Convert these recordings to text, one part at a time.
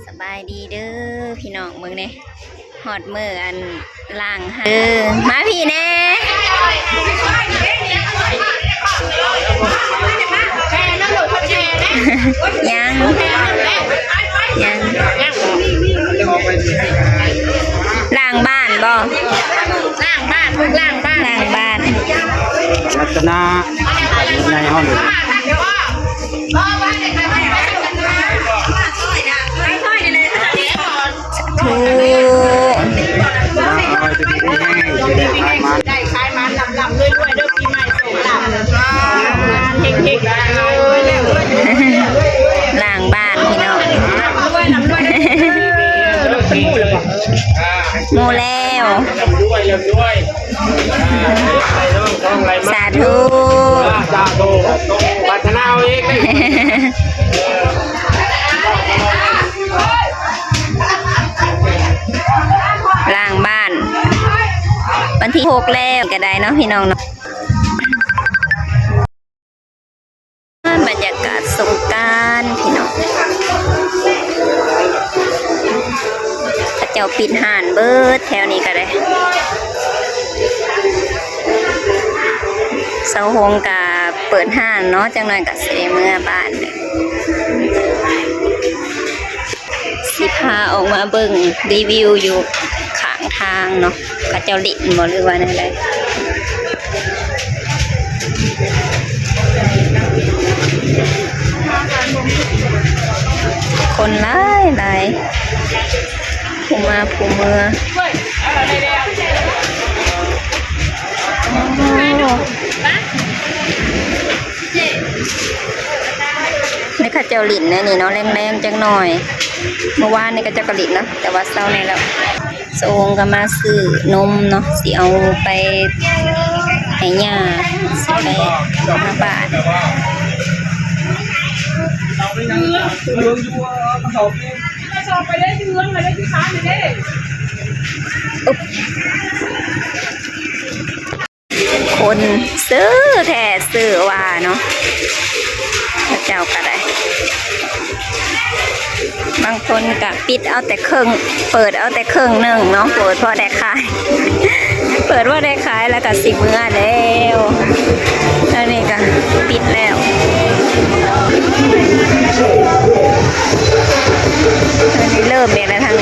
สบายดีเด้อพี่น้องเมืองเนี่ยหอดมืออันล่างหามาพี่แน่ยังล่างบ้านบ่ล่างบ้านรัตนาในห้องถูได้ขายมันลำด้วยเด้อปีใหม่ส่งลำเฮงๆล่างบ้านพี่น้องโมแล้วสาธุปัฒนาเอาเองล่างบ้านวันที่6แล้วก็ได้เนาะพี่น้องเนาะบรรยากาศสงกรานต์พี่น้องพระเจ้าปิดห่านเบิดแถวนี้ก็ได้เสาหงกับเปิดห้านเนาะจังหน่อยกับเสเมื่อบ้านเลยสิพาออกมาเบิ่งรีวิวอยู่ข้างทางเนาะพระเจ้าลิ้นบ่หรือว่าอะไรคนหลายผู้มาผู้เมือนี่ข้าเจ้าลิ้นนะนี่เนาะแรงๆจังหน่อยเมื่อวานนี่ก็เจ้ากระลิ้นเนาะแต่ว่าเศร้าในแล้วโซงก็มาซื้อนมเนาะสิเอาไปให้ย่าสิไปมาบ้านคนซื้อแท้ซื้อว่าเนาะพระเจ้าก็ได้บางคนก็ปิดเอาแต่ครึ่งเปิดเอาแต่ครึ่งหนึ่งเนาะเปิดพอได้ขายเปิดว่าได้ขายแล้วก็สิเมื่อแล้วแล้วนี่ก็ปิดแล้วตอนนี้เริ่มเนี่ยนะทาง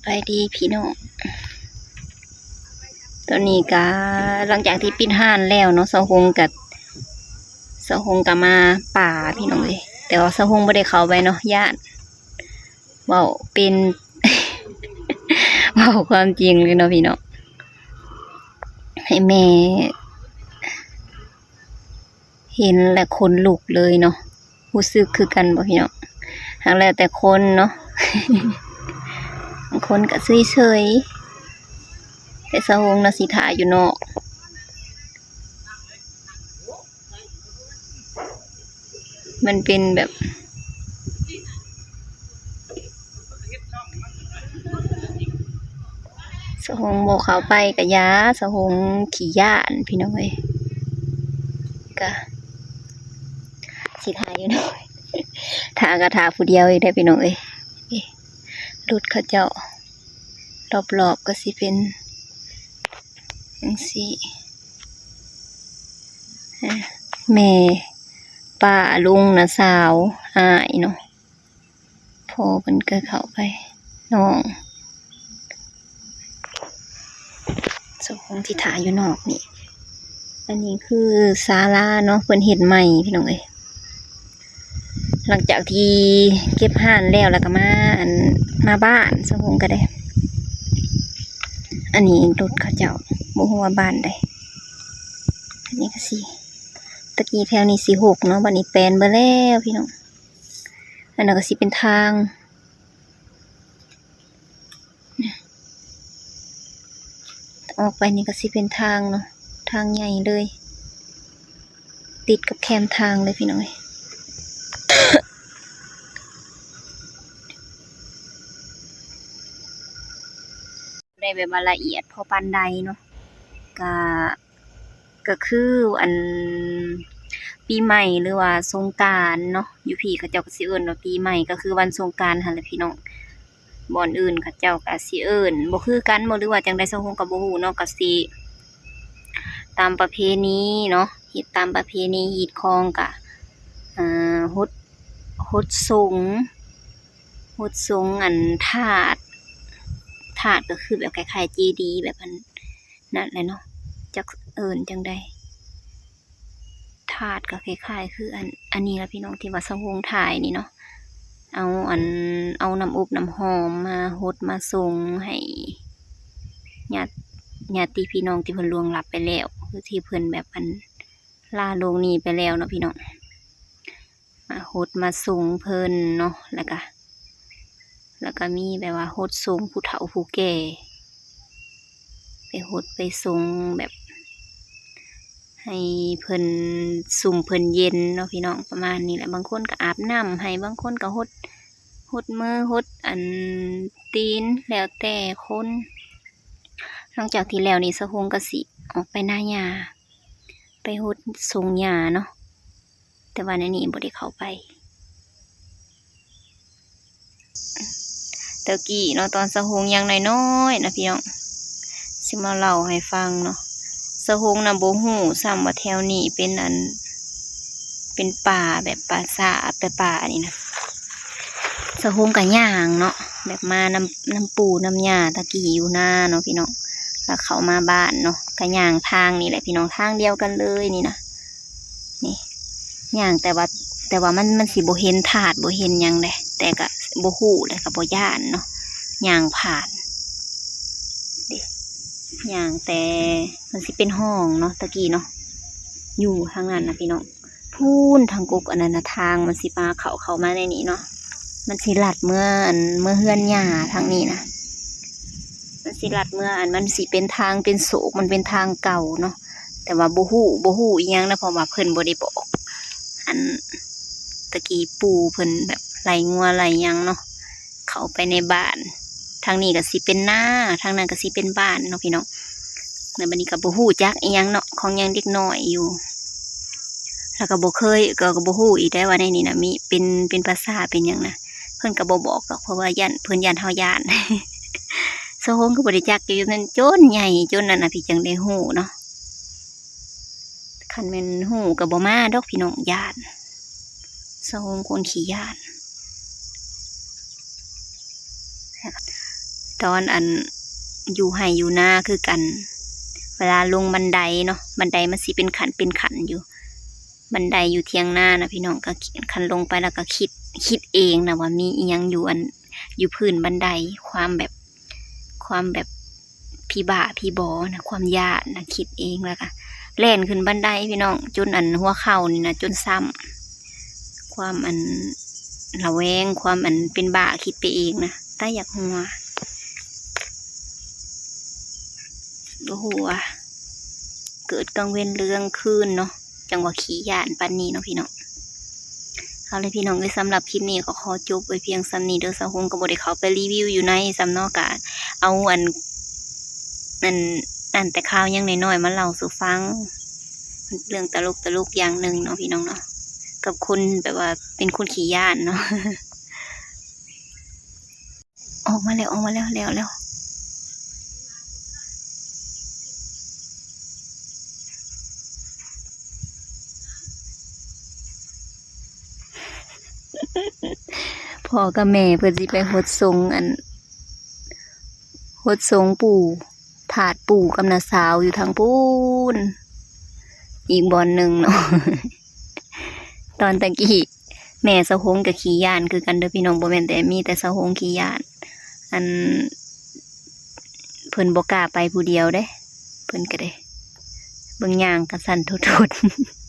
ไปดีพี่น้องตอนนี้ก็หลังจากที่ปิดห้านแล้วเนาะสะฮงกับมาป่าพี่น้องเลยแต่ว่าสะฮงไม่ได้เข้าไปเนาะญาติเว้าเป็น เว้าความจริงเลยเนาะพี่น้องให้แม่เห็นและคนลุกเลยเนาะรู้สึกคือกันบ่พี่น้องหากแล้วแต่คนเนาะ บางคนก็เฉยๆแต่สะฮงน่ะสิถ่ายอยู่นอกมันเป็นแบบสะฮงโบเข้าไปกับยาสะฮงขี่ย่านพี่น้องเอ้ยก็สิถ่ายอยู่นอก ถ่ากระถาผู้เดียวอีกได้พี่น้องเอ้ยรุดเขาเจ้ารอบๆก็สิเป็นจังซี่แม่ป้าลุงนะสาวอายเนาะพอเพิ่นก็เข้าไปน้องสงฆ์ที่ถ่ายอยู่นอกนี่อันนี้คือศาลาเนาะเพิ่นเฮ็ดใหม่พี่น้องเอ้ยหลังจากที่เก็บห่านแล้วก็มาบ้านสงฆ์ก็ได้อันนี้รถเขาเจ้าบ่ฮู้ว่าบ้านใดอันนี้ก็สิตะกี้แถวนี้สิ6เนาะบัดนี้แปลนเบิดแล้วพี่น้องอันนั้นก็สิเป็นทางออกไปนี่ก็สิเป็นทางเนาะทางใหญ่เลยติดกับแคมทางเลยพี่น้อง ได้แบบว่าละเอียดพอปานใดเนาะก็คืออันปีใหม่หรือว่าสงกรานต์เนาะอยู่พี่เขาเจ้าก็สิเอิ้นว่าปีใหม่ก็คือวันสงกรานต์หั่นแหละพี่น้องบ่อนอื่นเขาเจ้าก็สิเอิ้นบ่คือกันบ่หรือว่าจังได๋สะฮงก็บ่ฮู้เนาะก็สิตามประเพณีเนาะเฮ็ดตามประเพณีฮีตคองก็ฮดสงอันธาตุก็คือแบบคล้ายๆเจดีย์แบบนั่นแหละเนาะจักเอิ้นจังได๋ธาตุก็คล้ายๆคืออันนี้ล่ะพี่น้องที่ว่าสะฮงถ่ายนี่เนาะเอาน้ำอบน้ำหอมมาฮดมาส่งให้ญาติพี่น้องที่เพิ่นล่วงลับไปแล้วคือที่เพิ่นแบบลาโลกนี้ไปแล้วเนาะพี่น้องมาฮดมาส่งเพิ่นเนาะแล้วก็มีแบบว่าฮดส่งผู้เฒ่าผู้แก่ไปฮดไปส่งแบบให้เพิ่นสุ่มเพิ่นเย็นเนาะพี่น้องประมาณนี้แหละบางคนก็อาบน้ำให้บางคนก็ฮดมือฮดตีนแล้วแต่คนหลังจากที่แล้วนี่สะฮงก็สิออกไปหน้าหญ้าไปฮดส่งหญ้าเนาะแต่ว่าในนี้บ่ได้เข้าไปตะกี้เนาะตอนสะฮงยังน้อยๆนะพี่น้องสิมาเล่าให้ฟังเนาะสะฮงน่ะบ่ฮู้ซ้ำว่าแถวนี้เป็นป่าแบบป่าสาป่านี่นะสะฮงก็ย่างเนาะแบบมาน้ำปูน้ำหญ้าตะกี้อยู่หน้าเนาะพี่น้องแล้วเข้ามาบ้านเนาะก็ย่างทางนี่แหละพี่น้องทางเดียวกันเลยนี่นะนี่ย่างแต่ว่ามันสิบ่เห็นธาตุบ่เห็นหยังเลยแต่ก็บ่ฮู้เลยก็บ่ย่านเนาะย่างผ่านดิย่างแต่มันสิเป็นห้องเนาะตะกี้เนาะอยู่ทางนั้นนะพี่น้องพูนทางกุกอันนั้นนะทางมันสิมาเข้ามาในนี้เนาะมันสิลัดเมื่อเฮือนหญ้าทางนี้นะมันสิลัดเมื่อมันสิเป็นทางเป็นโศกมันเป็นทางเก่าเนาะแต่ว่าบ่ฮู้อีหยังนะเพราะว่าเพิ่นบ่ได้บอกตะกี้ปู่เพิ่นแบบไล่งัวไล่หยังเนาะเข้าไปในบ้านทางนี้ก็สิเป็นหน้าทางนั้นก็สิเป็นบ้านเนาะพี่น้องในบัดนี้ก็บ่ฮู้จักอีหยังเนาะของยังเด็กน้อยอยู่แล้วก็บ่เคยก็บ่ฮู้อีกได้ว่าในนี้นะมีเป็นภาษาเป็นหยังนะเพิ่นก็บ่บอกหรอกเพราะว่าเพิ่นเฮาย่าน สะฮงก็บ่ได้จักอยู่นั่นจนใหญ่จนนั่นน่ะพี่จังได้ฮู้เนาะคันแม่นฮู้ก็บ่มาดอกพี่น้องย่านสะฮงคนขี้ย่าน ตอนอันอยู่ไห้อยู่หน้าคือกัน เวลาลงบันไดเนาะบันไดมันสิเป็นขันอยู่ บันไดอยู่เทียงหน้านะพี่น้องก็ขันลงไปแล้วก็คิดเองนะว่ามีอีหยังอยู่พื้นบันไดความแบบพี่บ่าพี่บอนะความยากนะคิดเองแล้วก็แล่นขึ้นบันไดพี่น้องจนอันหัวเข่านี่นะจนซ้ำความอันระแวงความอันเป็นบ้าคิดไปเองนะแต่อยากหัวโอ้โหเกิดกังเว้นเรื่องคืนเนาะจังหวะขี่ยานปันนี้เนาะพี่น้องเอาเลยพี่น้องเลยสำหรับคลิปนี้ก็ขอจบไว้เพียงซ้ำนี้เด้อสาวหงกับบริเขาไปรีวิวอยู่ในสำนอกกะเอาอันแต่ข่าวยังน้อยๆมาเล่าสู่ฟังเรื่องตลกอย่างหนึ่งเนาะพี่น้องเนาะกับคนแบบว่าเป็นคนขี่ยานเนาะ ออกมาแล้วแล้วพ่อกับแม่เพื่อสิไปหดทรงปู่ถาดปู่กำนาสาวอยู่ทางปูนอีกบอนหนึ่งเนาะ ตอนตะกี้แม่สะหงกับขี่ยานคือกันเด้อพี่น้องบ่แม่นแต่มีแต่สะหงขี่ยานเพิ่นบ่กล้าไปผู้เดียวเด้เพิ่นก็ได้เบิ่งย่างกระสั่นทุดๆ